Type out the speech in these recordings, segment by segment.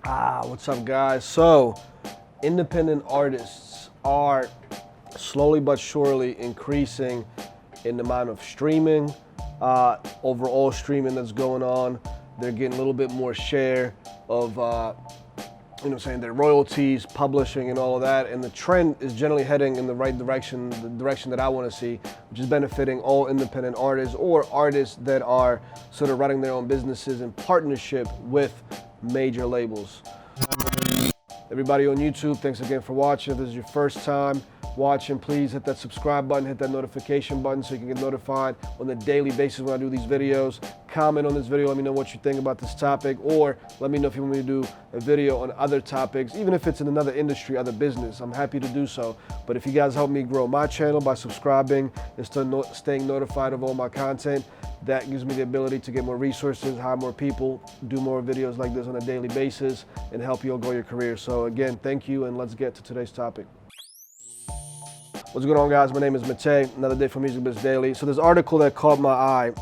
What's up, guys? So, independent artists are slowly but surely increasing in the amount of streaming, overall streaming that's going on. They're getting a little bit more share of, their royalties, publishing, and all of that. And the trend is generally heading in the right direction, the direction that I want to see, which is benefiting all independent artists or artists that are sort of running their own businesses in partnership with major labels. Everybody on YouTube, thanks again for watching. If this is your first time watching, please hit that subscribe button, hit that notification button so you can get notified on a daily basis when I do these videos. Comment on this video, let me know what you think about this topic, or let me know if you want me to do a video on other topics, even if it's in another industry, other business. I'm happy to do so. But if you guys help me grow my channel by subscribing and staying notified of all my content, that gives me the ability to get more resources, hire more people, do more videos like this on a daily basis, and help you all grow your career. So again, thank you, and let's get to today's topic. What's going on, guys? My name is Matej. Another day for Music Biz Daily. So this article that caught my eye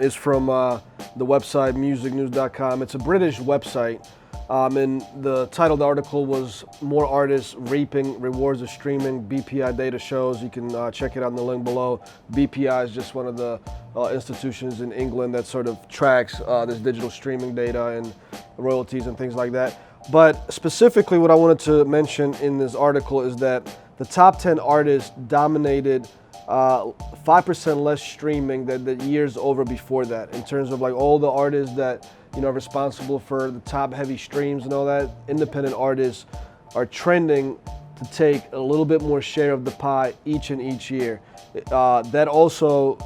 is from the website musicnews.com. It's a British website, and the title of the article was "More Artists Reaping Rewards of Streaming, BPI Data Shows." You can check it out in the link below. BPI is just one of the institutions in England that sort of tracks this digital streaming data and royalties and things like that. But specifically what I wanted to mention in this article is that the top 10 artists dominated 5% less streaming than the years over before that. In terms of like all the artists that are responsible for the top heavy streams and all that, independent artists are trending to take a little bit more share of the pie each year. That also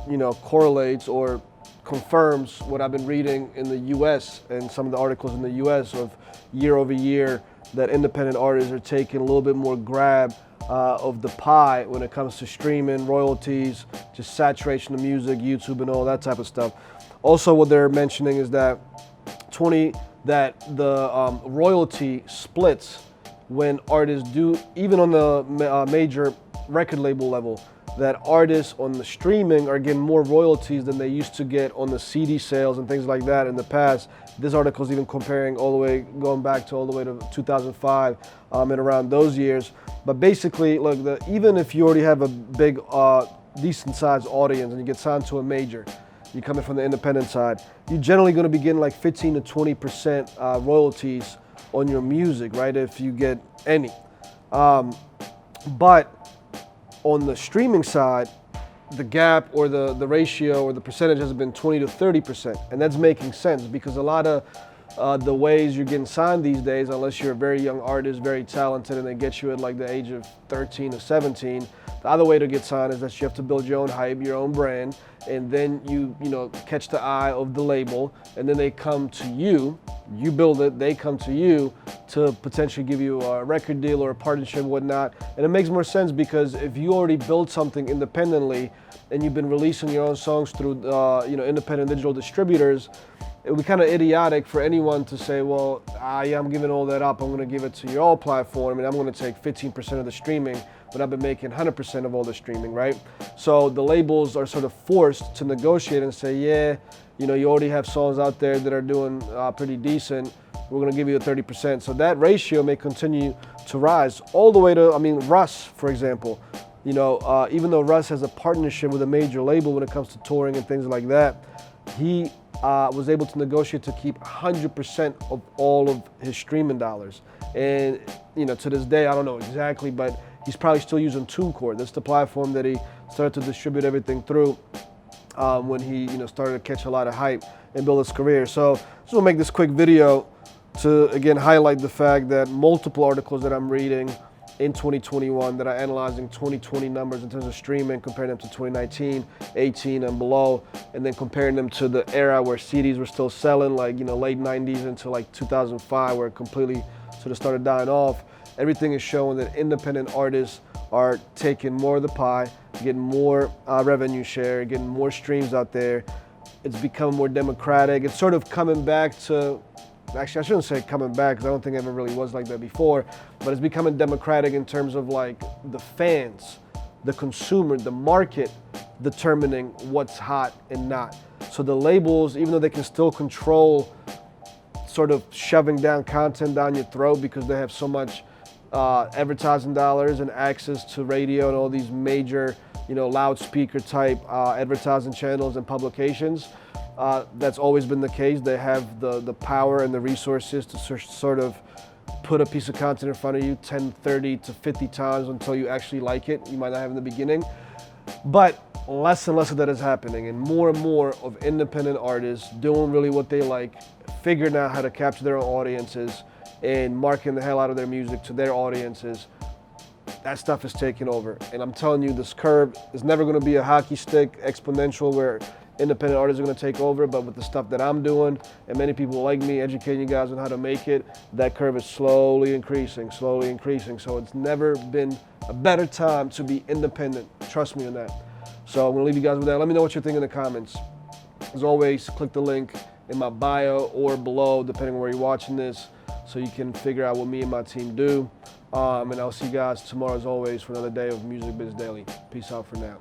correlates or confirms what I've been reading in the US and some of the articles in the US of year over year, that independent artists are taking a little bit more grab of the pie when it comes to streaming, royalties, just saturation of music, YouTube, and all that type of stuff. Also, what they're mentioning is that the royalty splits when artists do, even on the major record label level, that artists on the streaming are getting more royalties than they used to get on the CD sales and things like that in the past. This article is even comparing going back to all the way to 2005 and around those years. But basically, look, even if you already have a big, decent sized audience and you get signed to a major, you're coming from the independent side, you're generally going to be getting like 15 to 20% royalties on your music, right? If you get any. But on the streaming side, the gap or the ratio or the percentage has been 20 to 30%. And that's making sense because a lot of the ways you're getting signed these days, unless you're a very young artist, very talented, and they get you at like the age of 13 or 17, the other way to get signed is that you have to build your own hype, your own brand, and then you catch the eye of the label, and then they come to you, you build it, they come to you to potentially give you a record deal or a partnership and whatnot. And it makes more sense because if you already built something independently and you've been releasing your own songs through independent digital distributors, it would be kind of idiotic for anyone to say, well, yeah, I'm giving all that up, I'm going to give it to your all platform and I'm going to take 15% of the streaming, but I've been making 100% of all the streaming, right? So the labels are sort of forced to negotiate and say, yeah, you already have songs out there that are doing pretty decent, we're going to give you a 30%. So that ratio may continue to rise all the way to, Russ, for example. Even though Russ has a partnership with a major label when it comes to touring and things like that, he was able to negotiate to keep 100% of all of his streaming dollars. And, to this day, I don't know exactly, but he's probably still using TuneCore. That's the platform that he started to distribute everything through when he, started to catch a lot of hype and build his career. So just want to make this quick video to, again, highlight the fact that multiple articles that I'm reading in 2021 that are analyzing 2020 numbers in terms of streaming, comparing them to 2019, 18 and below, and then comparing them to the era where CDs were still selling, like, late 90s into like 2005, where it completely sort of started dying off. Everything is showing that independent artists are taking more of the pie, getting more revenue share, getting more streams out there. It's becoming more democratic. It's sort of coming back to, actually I shouldn't say coming back because I don't think it ever really was like that before, but it's becoming democratic in terms of like the fans, the consumer, the market determining what's hot and not. So the labels, even though they can still control sort of shoving down content down your throat because they have so much advertising dollars and access to radio and all these major, loudspeaker type advertising channels and publications. That's always been the case. They have the power and the resources to sort of put a piece of content in front of you 10, 30 to 50 times until you actually like it. You might not have in the beginning, but less and less of that is happening, and more of independent artists doing really what they like, figuring out how to capture their own audiences and marketing the hell out of their music to their audiences. That stuff is taking over, and I'm telling you, this curve is never going to be a hockey stick exponential where independent artists are going to take over, but with the stuff that I'm doing and many people like me educating you guys on how to make it, that curve is slowly increasing. So it's never been a better time to be independent. Trust me on that. So I'm going to leave you guys with that. Let me know what you think in the comments. As always, click the link in my bio or below, depending on where you're watching this, so you can figure out what me and my team do. And I'll see you guys tomorrow, as always, for another day of Music Biz Daily. Peace out for now.